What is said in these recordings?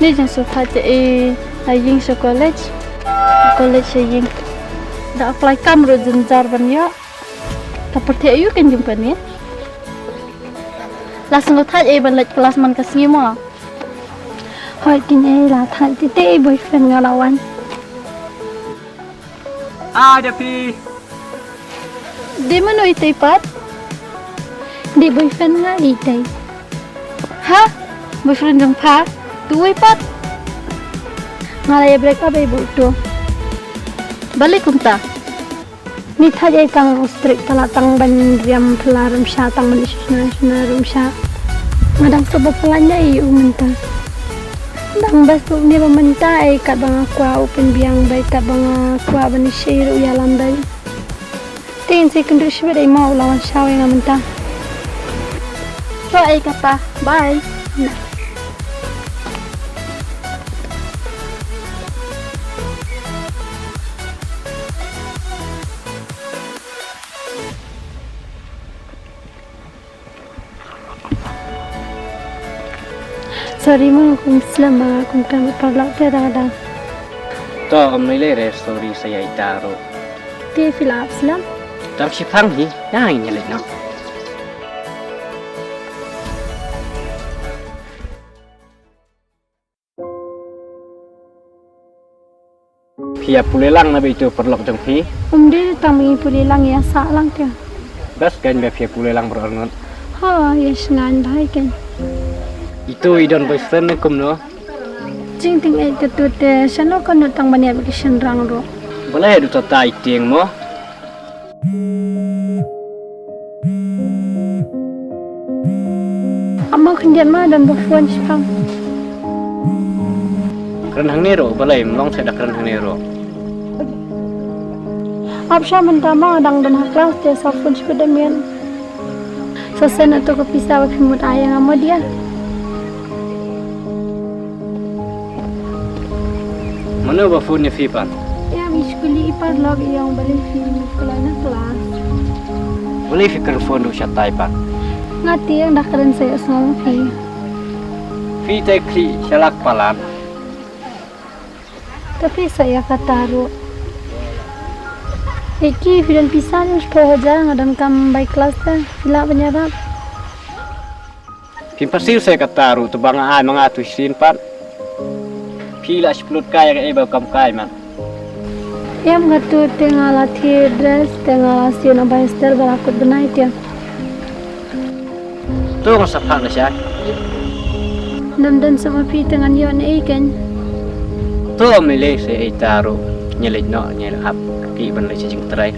นี่จังสุภาจะยิงสcollegeยิงdah apply kamera jenjar banyak tapi ayu kan jumpa ni langsung thaj balik kelas man ke sini mah hoi kin lah thaj tete boyfriend ngalawan Daphi di mana itu pat di boyfriend nga itu ha boyfriend jong pa tu pat ngalai break up ibu tu balik kumta ni thaj tang strict tala tang bandriam pelarum sha tang manisna rum sha ngadang sebab pelanya umenta dang basu ni mementa kat bang aku open biang baik kat bang aku bani share uyalan dai tin secondary shwe dai mau lawan sha we ngamenta so kata bye nah. Sorry mo kung selama kung kami parlak kadang-kadang. To omnile story saya itaro. Ti filap selam. Tam sipang hi, nang nyelit no. Pia pulelang na itu perlok jong pi. Dia tami pulelang ya salang dia. Bas kan be pia pulelang berongot. Ha, yes ngan bhai kan. Itu idon boyfriend kum no. Jing ting ai tutut sano kan tang bani application rang ro. Boleh du tata iting mo. Amma kendian ma dan berfon sepang. Keren hang nero boleh melong saya dak keren hang nero. Apsha mentama dang dan kelas dia safun sepedamian. Sesen atau kepisah wakimut ayah sama dia. Mana ba phone ni fipan? Ya, miskuli ipar log yang balik film kelana kelas. Boleh fikir phone du chatai pa. Ngati yang dah keren saya sama fi. Fi te kli shalak palan. Tapi saya kataru. Eki film pisan sekolah aja ngadam kam baik kelas dah. Bila penyarap. Pimpasir saya kataru tu bang ai mangatu sin pat. Pila 10 kaya ke iba kam kai man. Yang ngatu tengah latih dress, tengah lasio na bayster berakut benai dia. Tu ngasa phak na siya. Dan sama pi tengah yon kan. Tu mele se itaro nyelit no nyel hap pi ban le cing trai.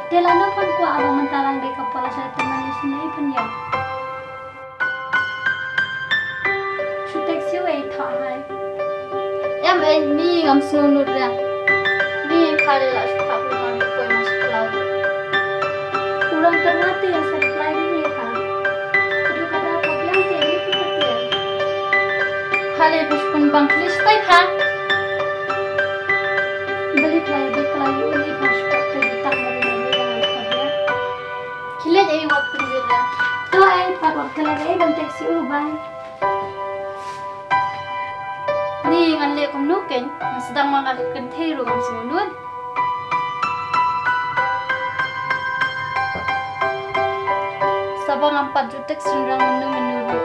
Delano pun kuat abang mentalang di kepala saya teman di sini pun ya. Sutek siway thak hai. Em ni ngam sunut ya. Ni kali lah suka pulang koi masuk kelau. Ulang termati yang supply ni kan. Kedua kata apa bilang dia ni pun dia. Kali bos pun bangklis tai ha. Beli play di kelau ini pas waktu ditang dari Kilat ay waktu dia. Tu ay pak waktu lagi dan taksi ubah. Ni ngan le kum nuken, sedang mengadakan teru kam semunun. Sabang 4 juta senrang menu.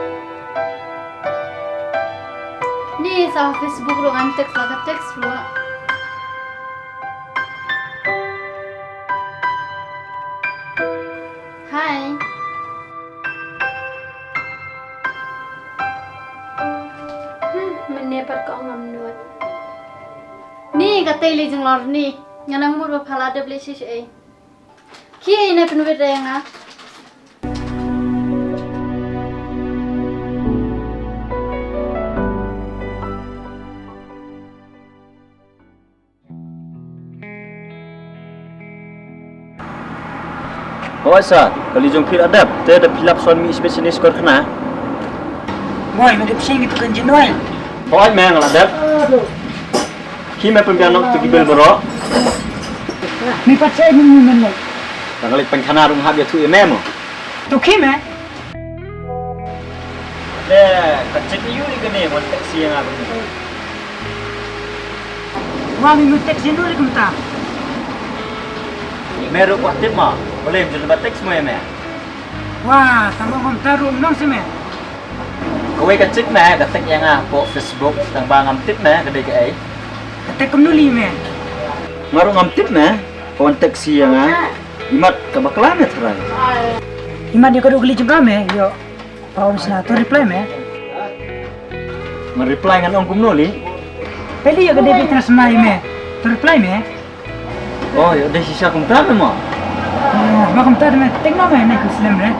Ni sa Facebook ro ngan teks laga teks ro. Hai. Menepat kau ngam nuat. Ni kata tele jeng lor ni nganang mur ba phala de ble sis ai ki ina penu beda yang ah Oh sa, kali jong phil adap, te ada philap son mi spesialis Karkhana. Moi, madep sing itu kan jenoi. Hoi mang adap. Ki me pembian nok tu kibel bro. Mi patsai ni men lai. Tangalik pynhun rum hab ya tu memo. Tu kim eh? Le, kacik yu ni kene mon taksi yang abang. Wah, mi mutek sendiri kumta. Meru kuat tip ma, boleh jadi batek semua me. Wah, sama kumta rum nong seme. Kowe kacik me, katek yang po Facebook tang bangam tip me kedai ke ai. Kata kum nuli me. Maru ngam tip me, pon taksi yang imat ke baklan ya terai. Iman dia kado geli juga me, yo. Pawon sila tu reply me. Mereply ngan ongkum nuli. Peli yo gede pitra semai me. Tu reply me. Oh, ya dah sisa kum tak me. Ma kumta me, tek no me naik Islam re.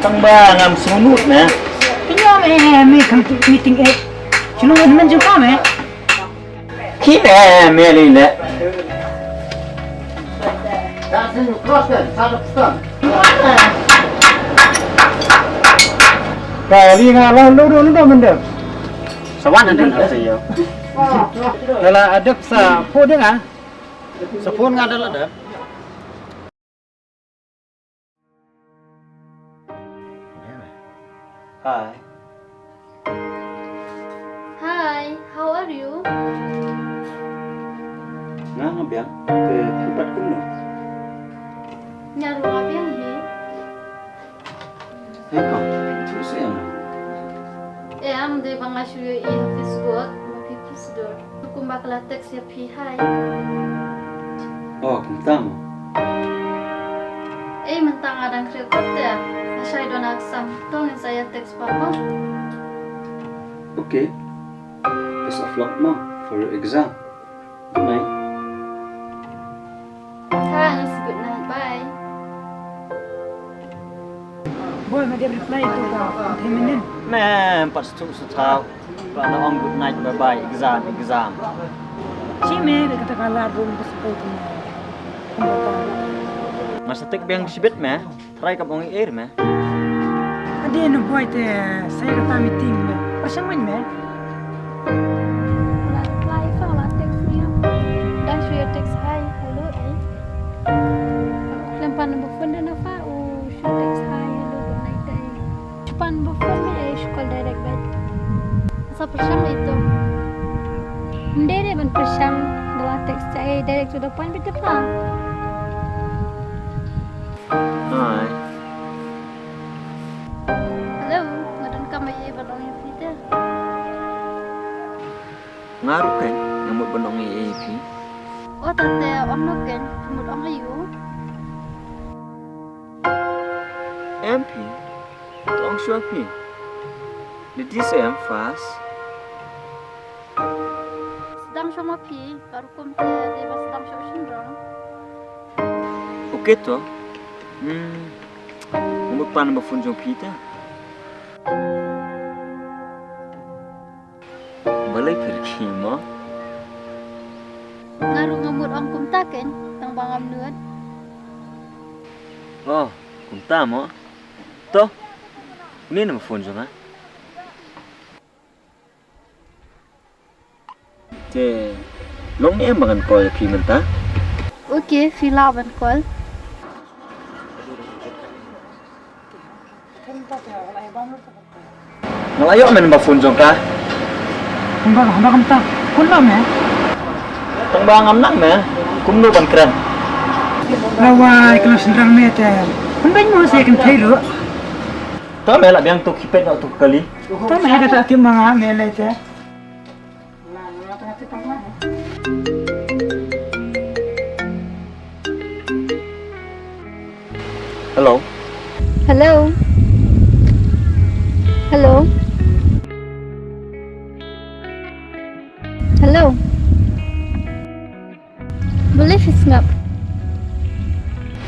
Tang bangam sunut me. Pinyo me kam meeting eh. Cuma men jumpa me. Ki me lele. Kali ngalah lu mendem. Sawan ada saya. Kalau ada sa po dia ngah. Sepun ngada ada. Hai. Hi, how are you? Nah, ngabiang ke tempat kuno. Nyaru apa yang he? Hei kau, tu siapa? Am de bangasyo I Facebook, mapipusdor. Kung bakla text ya pi hi. Oh, kentang. Mentang adang record ya. Asyai donak sam tong saya text papa. Okay. Best of luck ma for your exam. Good night. Thanks, good night, bye. Boy, madep reply tu ka. Themenen. Man, pas tu setau. Kalau on good night, bye bye. Exam. Si me kata kala rum pasal tu. Masa tek biang sibet me. Try kap ongi air me. Ada no boy te saya kata meeting me. Pasang main me. Reply lah text niya. Dan siya text hi, hello ay. Lampan number phone na fa o siya text hi, hello good night ay. Chupan number phone me ay call direct bed. Sa persyang itu. Hindi naman persyang dalam text ay direct to the point bit pa. Hi. Hello, ngadon ka may balong yung feeder. Ngaruh kan, ngamut benong AP. Oh, tate, no ken, tumut ayu. MP, tong shuapi. Didi saya fast. Sedang siya mapi, baru kumte, diba sedang siya syndrome. Okay to. Ngamut pan ba funjong pita. Balai pergi mo. Ngaru ngamut ang kumtaken, tang bangam nuad. Oh, kumta mo. To. Ini nama funjong ha. Te, long ni embangan call pimenta. Okay, filaban call. Ngalayo men ba funjong ka? Hamba kamta. Kunla me. Tang bangam nak me. Kumno ban kran. Lawai kalau sendrang me te. Kun bain mo saya kan thai ro. To me la biang tu kipet nak tu kali. Tu me kata ti manga me lai te. Hello. Hello. Hello. Hello. Boleh fisngap.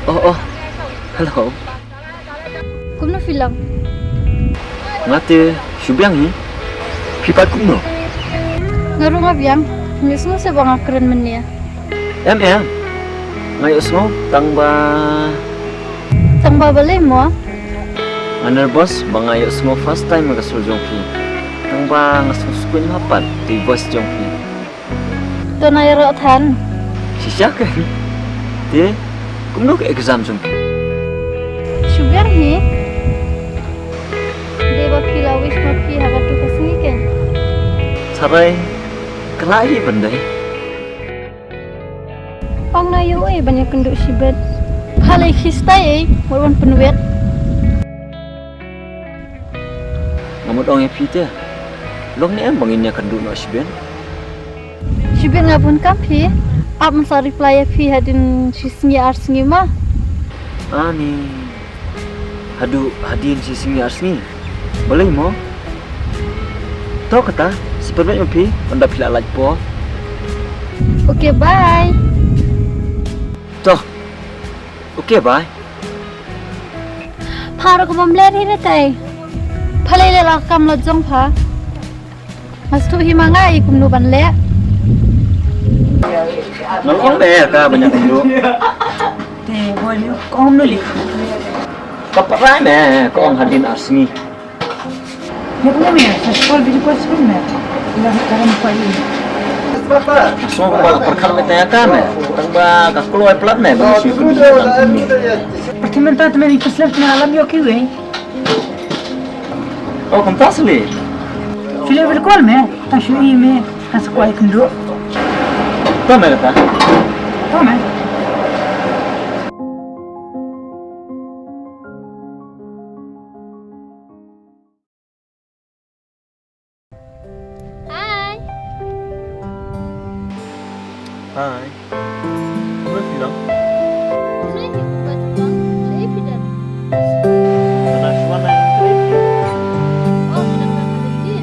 Oh, hello. Kumno film. Ngate syubiang ni. Pipat kumno. Ngaru ngabiang. Ngisno se bang akren menia. Em. Ngayo smo tangba. Tangba boleh mo. Anar bos bangayo smo first time magasul jongpi. Tangba ngasuskun hapat di bos jongpi. To na yaro than. Sisya kan? Dia kumno ke exam jongpi. Syubiang hi. Deba pila wish ma pi haga tu kasngi ke. Sarai kelai bandai. Pang na yo banyak kenduk sibet. Halai kistai warwan penuet. Ngamut ong ya pita. Long ni em banginnya kendu no siben. Sibet ngapun kampi. Ap masa reply pi hadin sisngi arsengi ma. Ani. Hadu hadin si singi arsni. Boleh mo? Tahu kata seperti pi anda pila laj po. Okay, bye. Toh. Okay, bye. Paro ko mamler hi natai. Phalai le lakam lojong pha. Mastu hi manga ikum nu ban le. Nolong deh ka banyak kendu. Te boleh kau nuli. Kaparai me ko ong hadin arsni. Ya punya me, sekolah video kuas pun me. Lah karam pagi. Semua bang perkal me tanya ka me. Tangba ka keluar plat me bang si kendu. Pertemuan me ikut selap na alam yo kiwe. Oh, kamu tas li? Film video call me, tak shui me, kan sekolah kendu. Tahu me kata? Tahu me. Hai. Hai. Kamu bilang? Ini hi buat bang. Saya pidan. Karena suara yang tadi. Oh, pidan bang hadin dia.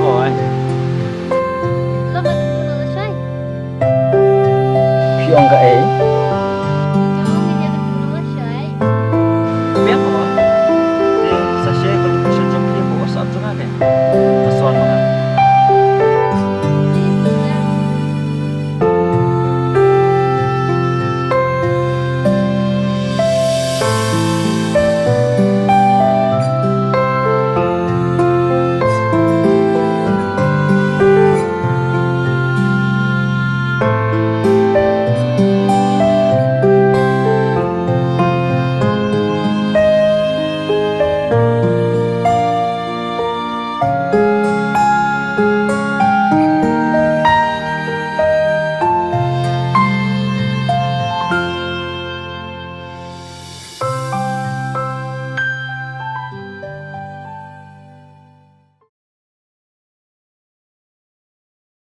Oh, ay. Lo hadin ko na la shay. Piong ka